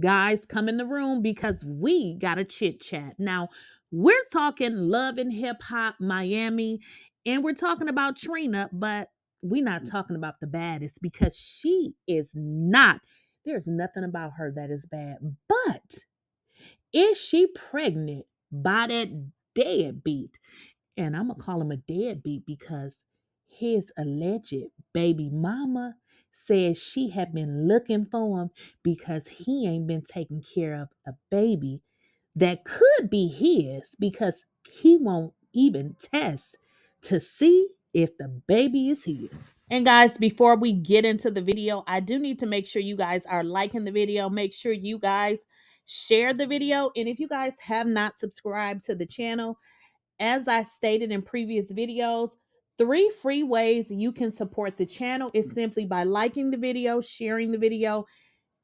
guys, come in the room because we got a chit chat. Now, we're talking Love and Hip Hop Miami, and we're talking about Trina, but we're not talking about the baddest because she is not. There's nothing about her that is bad. But is she pregnant by that deadbeat? And I'm going to call him a deadbeat because his alleged baby mama says she had been looking for him because he ain't been taking care of a baby that could be his because he won't even test to see if the baby is his. And guys, before we get into the video, I do need to make sure you guys are liking the video. Make sure you guys share the video. And if you guys have not subscribed to the channel, as I stated in previous videos, 3 free ways you can support the channel is simply by liking the video, sharing the video,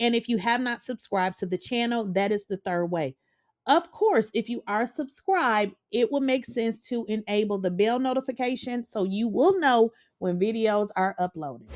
and if you have not subscribed to the channel, that is the third way. Of course, if you are subscribed, it will make sense to enable the bell notification so you will know when videos are uploaded.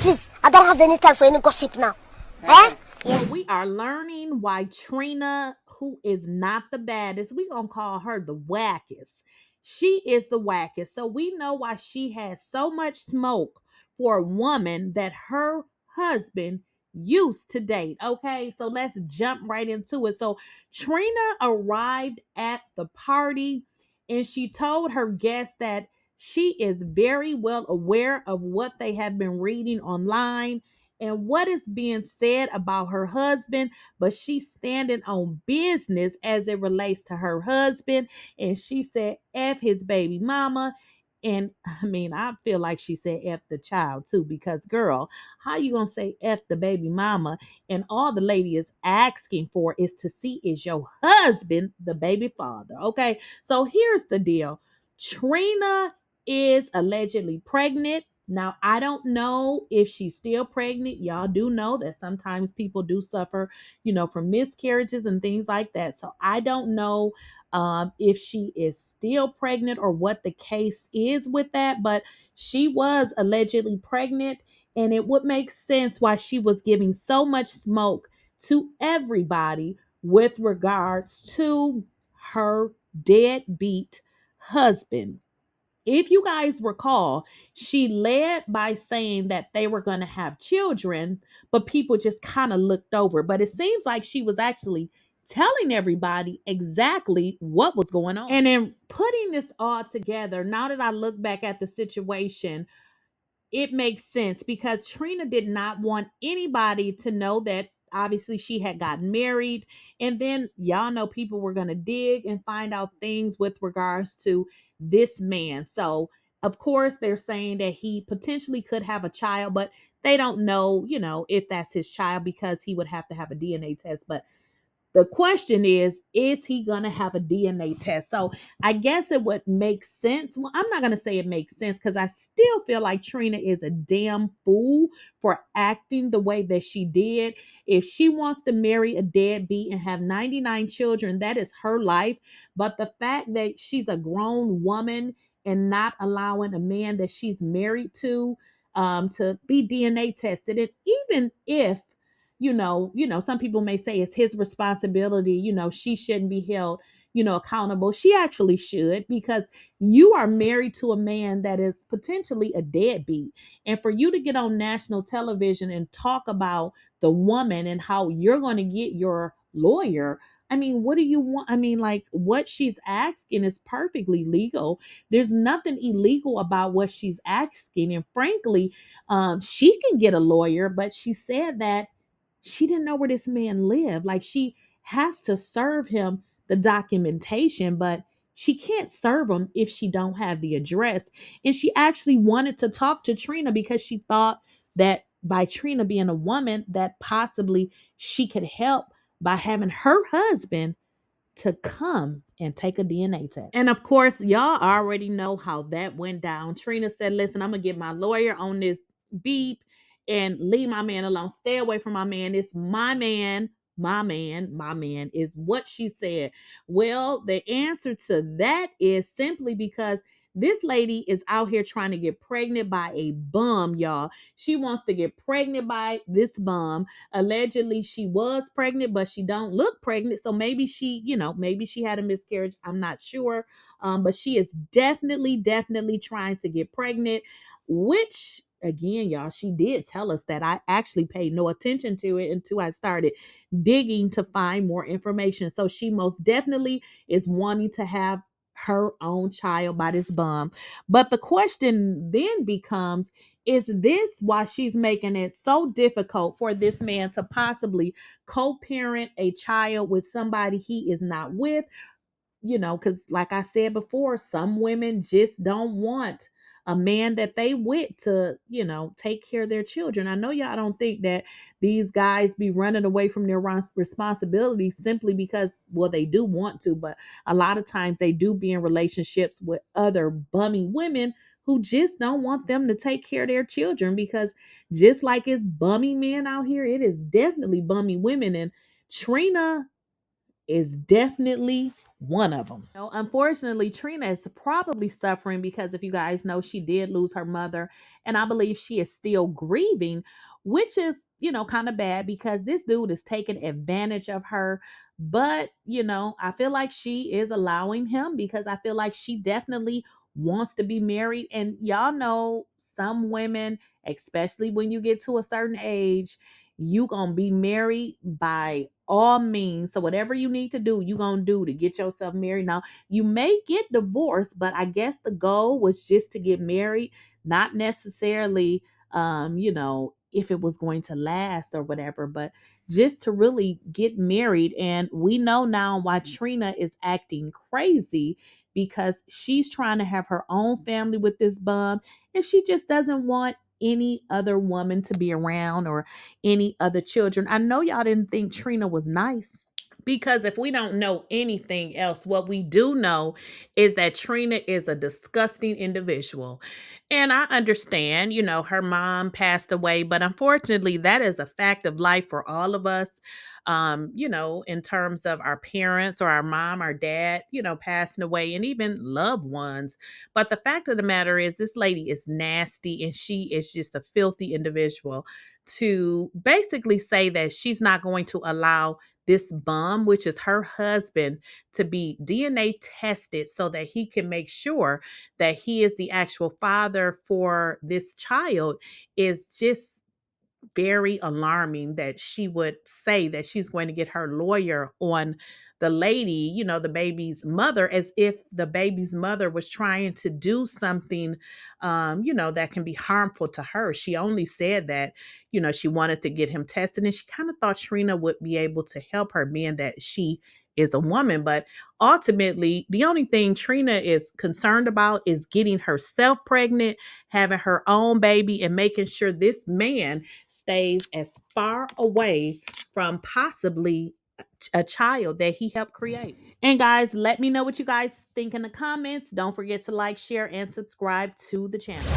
Please, I don't have any time for any gossip now. Eh? Yes. So we are learning why Trina, who is not the baddest, we're going to call her the wackest. She is the wackest. So we know why she had so much smoke for a woman that her husband used to date. Okay, so let's jump right into it. So Trina arrived at the party and she told her guests that she is very well aware of what they have been reading online and what is being said about her husband, but she's standing on business as it relates to her husband. And she said, F his baby mama. And I mean, I feel like she said F the child too, because girl, how you gonna say F the baby mama? And all the lady is asking for is to see is your husband the baby father. Okay, so here's the deal. Trina is allegedly pregnant. Now, I don't know if she's still pregnant. Y'all do know that sometimes people do suffer, from miscarriages and things like that. So I don't know if she is still pregnant or what the case is with that, but she was allegedly pregnant, and it would make sense why she was giving so much smoke to everybody with regards to her deadbeat husband. If you guys recall, she led by saying that they were going to have children, but people just kind of looked over. But it seems like she was actually telling everybody exactly what was going on. And in putting this all together, now that I look back at the situation, it makes sense because Trina did not want anybody to know that obviously she had gotten married. And then y'all know people were going to dig and find out things with regards to this man. So, of course, they're saying that he potentially could have a child, but they don't know, if that's his child because he would have to have a DNA test. But the question is he going to have a DNA test? So I guess it would make sense. Well, I'm not going to say it makes sense because I still feel like Trina is a damn fool for acting the way that she did. If she wants to marry a deadbeat and have 99 children, that is her life. But the fact that she's a grown woman and not allowing a man that she's married to be DNA tested, and even if some people may say it's his responsibility, she shouldn't be held, accountable. She actually should, because you are married to a man that is potentially a deadbeat. And for you to get on national television and talk about the woman and how you're going to get your lawyer, I mean, what do you want? I mean, like, what she's asking is perfectly legal. There's nothing illegal about what she's asking. And frankly, she can get a lawyer, but she said that she didn't know where this man lived. Like, she has to serve him the documentation, but she can't serve him if she don't have the address. And she actually wanted to talk to Trina because she thought that by Trina being a woman, that possibly she could help by having her husband to come and take a DNA test. And of course, y'all already know how that went down. Trina said, listen, I'm going to get my lawyer on this beep and leave my man alone. Stay away from my man. It's my man, my man is what she said. Well, the answer to that is simply because this lady is out here trying to get pregnant by a bum, y'all. She wants to get pregnant by this bum. Allegedly, she was pregnant, but she don't look pregnant. So maybe she, maybe she had a miscarriage. I'm not sure. But she is definitely trying to get pregnant, which again, y'all, she did tell us that. I actually paid no attention to it until I started digging to find more information. So she most definitely is wanting to have her own child by this bum. But the question then becomes, is this why she's making it so difficult for this man to possibly co-parent a child with somebody he is not with? Because like I said before, some women just don't want a man that they with to, take care of their children. I know y'all don't think that these guys be running away from their responsibilities simply because, well, they do want to, but a lot of times they do be in relationships with other bummy women who just don't want them to take care of their children, because just like it's bummy men out here, it is definitely bummy women. And Trina is definitely one of them. Unfortunately, Trina is probably suffering because, if you guys know, she did lose her mother, and I believe she is still grieving, which is, kind of bad because this dude is taking advantage of her. But, I feel like she is allowing him because I feel like she definitely wants to be married. And y'all know, some women, especially when you get to a certain age, you gonna be married by all means. So whatever you need to do, you gonna do to get yourself married. Now, you may get divorced, but I guess the goal was just to get married, not necessarily if it was going to last or whatever, but just to really get married. And we know now why Trina is acting crazy, because she's trying to have her own family with this bum, and she just doesn't want any other woman to be around, or any other children. I know y'all didn't think Trina was nice, because if we don't know anything else, what we do know is that Trina is a disgusting individual. And I understand, her mom passed away, but unfortunately, that is a fact of life for all of us. In terms of our parents or our mom, our dad, passing away, and even loved ones. But the fact of the matter is, this lady is nasty, and she is just a filthy individual, to basically say that she's not going to allow this bum, which is her husband, to be DNA tested so that he can make sure that he is the actual father for this child, is just very alarming. That she would say that she's going to get her lawyer on the lady, the baby's mother, as if the baby's mother was trying to do something, that can be harmful to her. She only said that, she wanted to get him tested, and she kind of thought Trina would be able to help her, being that she is a woman. But ultimately, the only thing Trina is concerned about is getting herself pregnant, having her own baby, and making sure this man stays as far away from possibly a child that he helped create. And guys, let me know what you guys think in the comments. Don't forget to like, share, and subscribe to the channel.